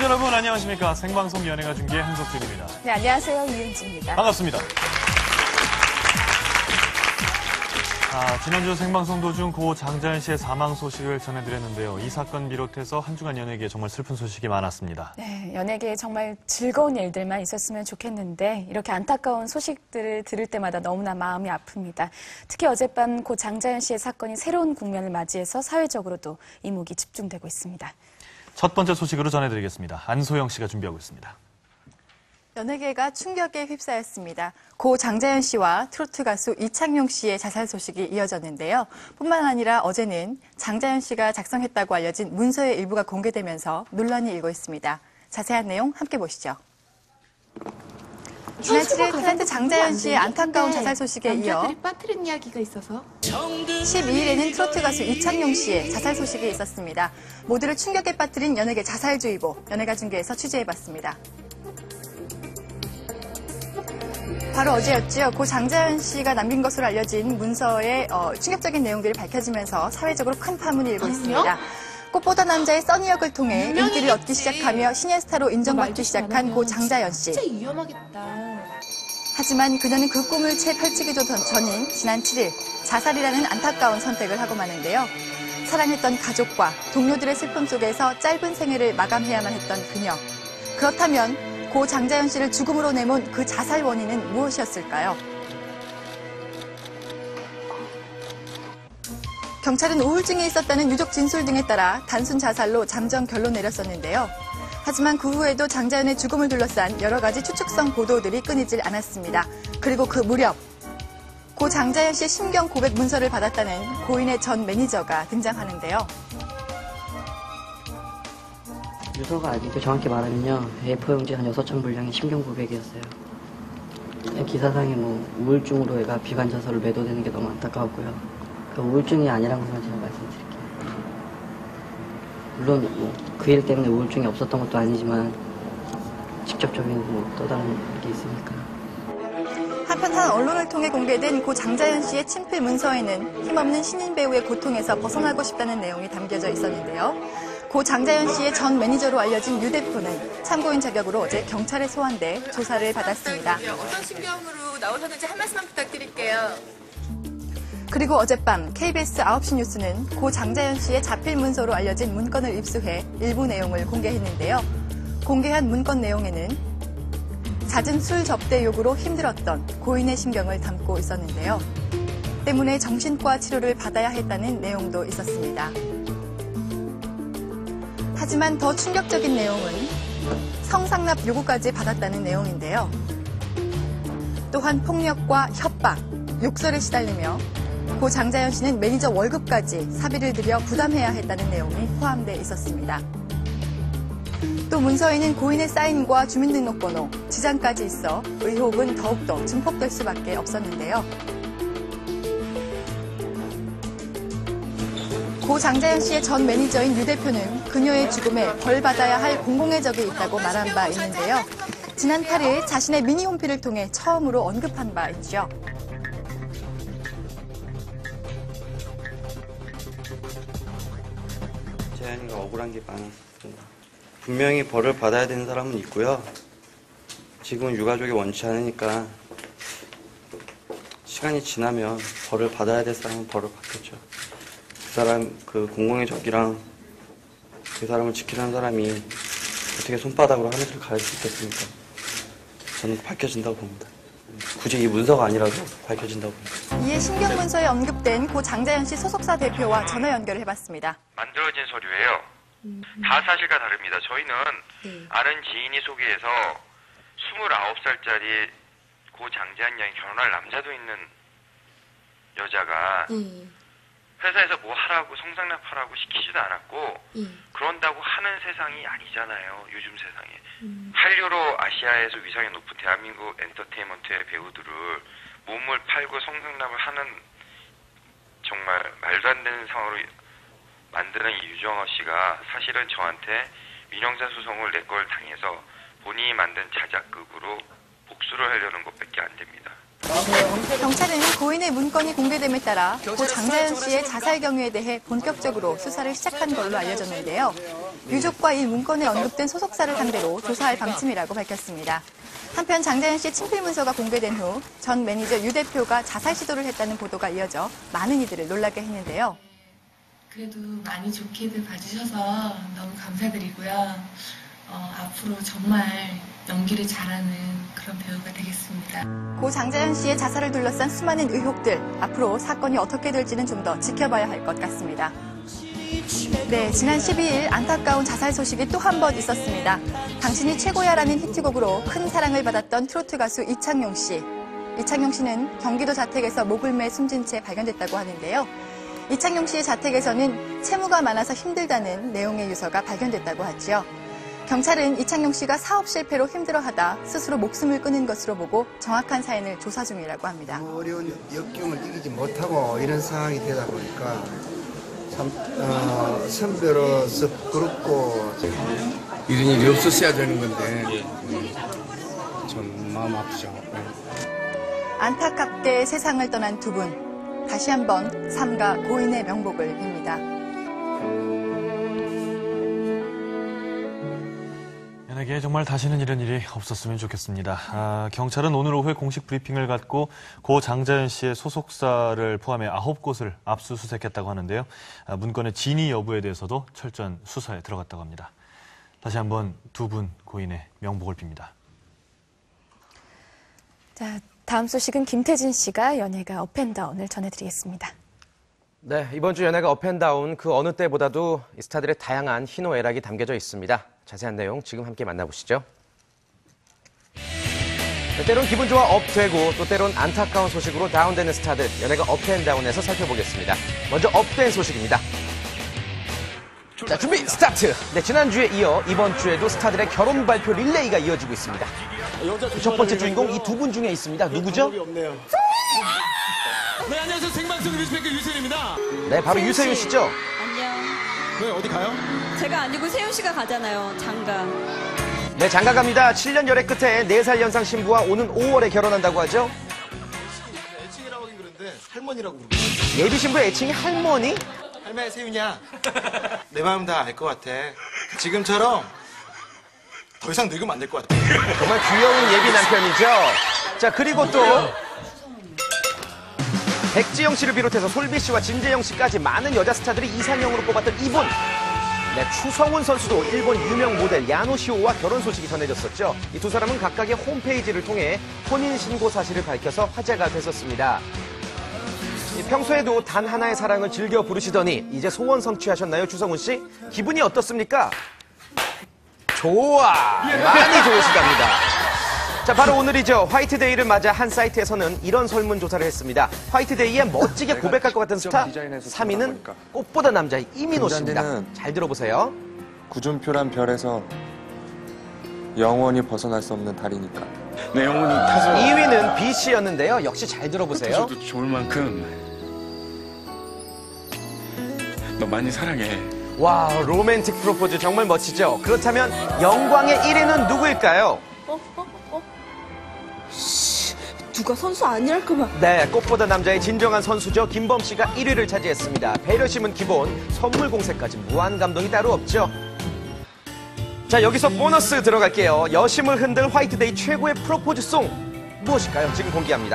여러분 안녕하십니까. 생방송 연예가 중계 한석준입니다. 네, 안녕하세요. 이은지입니다. 반갑습니다. 지난주 생방송 도중 고 장자연 씨의 사망 소식을 전해드렸는데요. 이 사건 비롯해서 한 주간 연예계에 정말 슬픈 소식이 많았습니다. 네, 연예계에 정말 즐거운 일들만 있었으면 좋겠는데 이렇게 안타까운 소식들을 들을 때마다 너무나 마음이 아픕니다. 특히 어젯밤 고 장자연 씨의 사건이 새로운 국면을 맞이해서 사회적으로도 이목이 집중되고 있습니다. 첫 번째 소식으로 전해드리겠습니다. 안소영 씨가 준비하고 있습니다. 연예계가 충격에 휩싸였습니다. 고 장자연 씨와 트로트 가수 이창용 씨의 자살 소식이 이어졌는데요. 뿐만 아니라 어제는 장자연 씨가 작성했다고 알려진 문서의 일부가 공개되면서 논란이 일고 있습니다. 자세한 내용 함께 보시죠. 지난 7일 탤런트 장자연 씨의 안타까운 자살 소식에 이어 남자들이 빠뜨린 이야기가 있어서 12일에는 트로트 가수 이창용 씨의 자살 소식이 있었습니다. 모두를 충격에 빠뜨린 연예계 자살주의보, 연예가 중계에서 취재해봤습니다. 바로 어제였죠. 고 장자연 씨가 남긴 것으로 알려진 문서의 충격적인 내용들이 밝혀지면서 사회적으로 큰 파문이 일고 있습니다. 꽃보다 남자의 써니 역을 통해 인기를 얻기 시작하며 신예 스타로 인정받기 시작한 고 장자연 씨. 진짜 위험하겠다. 하지만 그녀는 그 꿈을 채 펼치기도 전인 지난 7일 자살이라는 안타까운 선택을 하고 마는데요. 사랑했던 가족과 동료들의 슬픔 속에서 짧은 생애를 마감해야만 했던 그녀. 그렇다면 고 장자연 씨를 죽음으로 내몬 그 자살 원인은 무엇이었을까요? 경찰은 우울증이 있었다는 유족 진술 등에 따라 단순 자살로 잠정 결론 내렸었는데요. 하지만 그 후에도 장자연의 죽음을 둘러싼 여러 가지 추측성 보도들이 끊이질 않았습니다. 그리고 그 무렵 고 장자연 씨의 심경 고백 문서를 받았다는 고인의 전 매니저가 등장하는데요. 유서가 아니고 정확히 말하면요. A4 용지 한 6장 분량의 심경 고백이었어요. 기사상에 우울증으로 애가 비관자살로 매도되는 게 너무 안타까웠고요. 그 우울증이 아니란 것만 제가 말씀드릴게요. 물론 그 일 때문에 우울증이 없었던 것도 아니지만 직접적인 또 다른 게 있으니까. 한편 한 언론을 통해 공개된 고 장자연 씨의 친필 문서에는 힘없는 신인 배우의 고통에서 벗어나고 싶다는 내용이 담겨져 있었는데요. 고 장자연 씨의 전 매니저로 알려진 유 대표는 참고인 자격으로 어제 경찰에 소환돼 조사를 받았습니다. 어떤 심경으로 나오셨는지 한 말씀만 부탁드릴게요. 그리고 어젯밤 KBS 9시 뉴스는 고 장자연 씨의 자필 문서로 알려진 문건을 입수해 일부 내용을 공개했는데요. 공개한 문건 내용에는 잦은 술 접대 요구로 힘들었던 고인의 심경을 담고 있었는데요. 때문에 정신과 치료를 받아야 했다는 내용도 있었습니다. 하지만 더 충격적인 내용은 성상납 요구까지 받았다는 내용인데요. 또한 폭력과 협박, 욕설에 시달리며 고 장자연 씨는 매니저 월급까지 사비를 들여 부담해야 했다는 내용이 포함되어 있었습니다. 또 문서에는 고인의 사인과 주민등록번호, 지장까지 있어 의혹은 더욱더 증폭될 수밖에 없었는데요. 고 장자연 씨의 전 매니저인 유 대표는 그녀의 죽음에 벌 받아야 할 공공의 적이 있다고 말한 바 있는데요. 지난 8일 자신의 미니 홈피를 통해 처음으로 언급한 바 있죠. 자연이가 억울한 게 많았습니다. 분명히 벌을 받아야 되는 사람은 있고요. 지금은 유가족이 원치 않으니까 시간이 지나면 벌을 받아야 될 사람은 벌을 받겠죠. 그 사람, 그 공공의 적이랑 그 사람을 지키려는 사람이 어떻게 손바닥으로 하늘을 가릴 수 있겠습니까? 저는 밝혀진다고 봅니다. 굳이 이 문서가 아니라도 밝혀진다고 봅니다. 이에 심경 문서에 언급된 고 장자연 씨 소속사 대표와 전화 연결을 해봤습니다. 만들어진 서류예요. 다 사실과 다릅니다. 저희는 아는 지인이 소개해서 29살짜리 고 장자연 양이 결혼할 남자도 있는 여자가 회사에서 뭐 하라고 성상납하라고 시키지도 않았고 그런다고 하는 세상이 아니잖아요. 요즘 세상에. 한류로 아시아에서 위상이 높은 대한민국 엔터테인먼트의 배우들을 몸을 팔고 성상납을 하는 정말 말도 안 되는 상황으로 만드는 이 유정호 씨가 사실은 저한테 민형사 소송을 내 걸 당해서 본인이 만든 자작극으로 복수를 하려는 것밖에 안 됩니다. 경찰은 고인의 문건이 공개됨에 따라 고 장자연 씨의 자살 경위에 대해 본격적으로 수사를 시작한 걸로 알려졌는데요. 유족과 이 문건에 언급된 소속사를 상대로 조사할 방침이라고 밝혔습니다. 한편 장자연 씨의 친필 문서가 공개된 후 전 매니저 유 대표가 자살 시도를 했다는 보도가 이어져 많은 이들을 놀라게 했는데요. 그래도 많이 좋게들 봐주셔서 너무 감사드리고요. 앞으로 정말 연기를 잘하는 그런 배우가 되겠습니다. 고 장자연 씨의 자살을 둘러싼 수많은 의혹들, 앞으로 사건이 어떻게 될지는 좀 더 지켜봐야 할 것 같습니다. 네, 지난 12일 안타까운 자살 소식이 또 한 번 있었습니다. 당신이 최고야라는 히트곡으로 큰 사랑을 받았던 트로트 가수 이창용 씨. 이창용 씨는 경기도 자택에서 목을 매 숨진 채 발견됐다고 하는데요. 이창용 씨의 자택에서는 채무가 많아서 힘들다는 내용의 유서가 발견됐다고 하지요. 경찰은 이창용 씨가 사업 실패로 힘들어하다 스스로 목숨을 끊은 것으로 보고 정확한 사연을 조사 중이라고 합니다. 어려운 역경을 이기지 못하고 이런 상황이 되다 보니까 참 선배로서 부끄럽고 이런 일이 없었어야 되는 건데 전 마음 아프죠. 안타깝게 세상을 떠난 두 분, 다시 한번 삼가 고인의 명복을 빕니다. 연예계에 정말 다시는 이런 일이 없었으면 좋겠습니다. 경찰은 오늘 오후에 공식 브리핑을 갖고 고 장자연 씨의 소속사를 포함해 9곳을 압수수색했다고 하는데요. 문건의 진위 여부에 대해서도 철저한 수사에 들어갔다고 합니다. 다시 한번 두 분 고인의 명복을 빕니다. 자, 다음 소식은 김태진 씨가 연예가 업앤다운을 전해드리겠습니다. 네, 이번 주 연예가 업앤다운 그 어느 때보다도 이 스타들의 다양한 희노애락이 담겨져 있습니다. 자세한 내용 지금 함께 만나보시죠. 네, 때론 기분 좋아 업되고 또 때론 안타까운 소식으로 다운되는 스타들, 연예가 업앤다운에서 살펴보겠습니다. 먼저 업된 소식입니다. 자, 준비 스타트! 네, 지난주에 이어 이번 주에도 스타들의 결혼 발표 릴레이가 이어지고 있습니다. 첫 번째 주인공 이 두 분 중에 있습니다. 누구죠? 네, 안녕하세요. 생방송 뉴스페이커 유세윤입니다. 네, 바로 유세윤 씨죠? 안녕. 네, 어디 가요? 제가 아니고 세윤 씨가 가잖아요. 장가. 네, 장가 갑니다. 7년 열애 끝에 4살 연상 신부와 오는 5월에 결혼한다고 하죠? 애칭이라고 하긴 그런데 할머니라고 부르거든요. 예비 신부의 애칭이 할머니? 할머니 세윤이야. 내 마음 다 알 것 같아. 지금처럼 더 이상 늙으면 안 될 것 같아. 정말 귀여운 예비 남편이죠? 자, 그리고 또 백지영 씨를 비롯해서 솔비 씨와 진재영 씨까지 많은 여자 스타들이 이상형으로 뽑았던 이분. 네, 추성훈 선수도 일본 유명 모델 야노시오와 결혼 소식이 전해졌었죠. 이 두 사람은 각각의 홈페이지를 통해 혼인신고 사실을 밝혀서 화제가 됐었습니다. 평소에도 단 하나의 사랑을 즐겨 부르시더니 이제 소원 성취하셨나요, 추성훈 씨? 기분이 어떻습니까? 좋아! 많이 좋으시답니다. 자, 바로 오늘이죠. 화이트데이를 맞아 한 사이트에서는 이런 설문조사를 했습니다. 화이트데이에 멋지게 고백할 것 같은 스타 3위는 꽃보다 남자의 이민호 씨입니다. 잘 들어보세요. 구준표란 별에서 영원히 벗어날 수 없는 달이니까. 내 영혼이 타서 2위는 B 씨였는데요. 역시 잘 들어보세요. 저도 좋을 만큼 너 많이 사랑해. 와, 로맨틱 프로포즈 정말 멋지죠? 그렇다면 영광의 1위는 누구일까요? 누가 선수 아니랄까봐. 네, 꽃보다 남자의 진정한 선수죠. 김범 씨가 1위를 차지했습니다. 배려심은 기본, 선물 공세까지 무한 감동이 따로 없죠. 자, 여기서 보너스 들어갈게요. 여심을 흔들 화이트데이 최고의 프로포즈송 무엇일까요? 지금 공개합니다.